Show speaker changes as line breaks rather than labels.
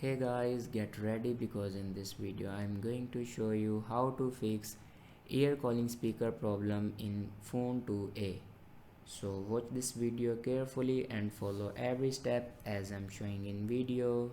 Hey guys, get ready because in this video I am going to show you how to fix ear calling speaker problem in phone 2A. So watch this video carefully and follow every step as I'm showing in video.